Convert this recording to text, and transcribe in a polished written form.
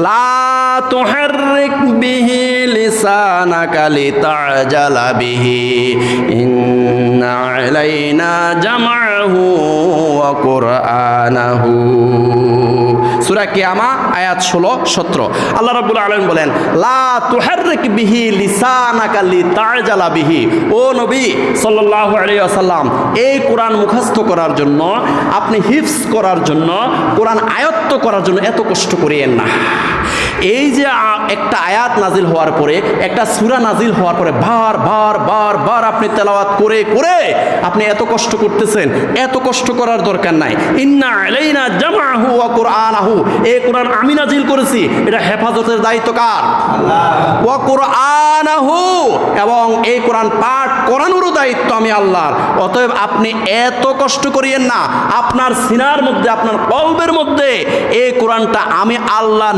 লা তুহাররিক বিহি লিসানাকা লিতাজালা বিহি ইন্না আলাইনা জামআহু ওয়া কুরআনাহু। সূরা কিয়ামা আয়াত 16-17। আল্লাহ রাব্বুল আলামিন বলেন লা তুহাররিক বিহি লিসানাকা লিতাজালা বিহি। ও নবী সাল্লাল্লাহু আলাইহি ওয়াসাল্লাম, এই কোরআন মুখস্থ করার জন্য, আপনি হিফজ করার জন্য, কোরআন আয়ত্ত করার জন্য এত কষ্ট করিয়েন না। এই যে একটা আয়াত নাজিল হওয়ার পরে, একটা সূরা নাজিল হওয়ার পরে বার আপনি তেলাওয়াত করে করে আপনি এত কষ্ট করতেছেন, এত কষ্ট করার দরকার নাই। ইন্না আলাইনা জামআহু ওয়া কুরআনাহু, এই কোরআন আমি নাজিল করেছি, এটা হেফাজতের দায়িত্ব কার? আল্লাহ। ওয়া কুরআনাহু, এবং এই কোরআন পাঠ করানোরও দায়িত্ব আমি আল্লাহর। অতএব আপনি এত কষ্ট করিয়েন না। আপনার সিনার মধ্যে, আপনার কলবের মধ্যে এই কোরআনটা আমি আল্লাহ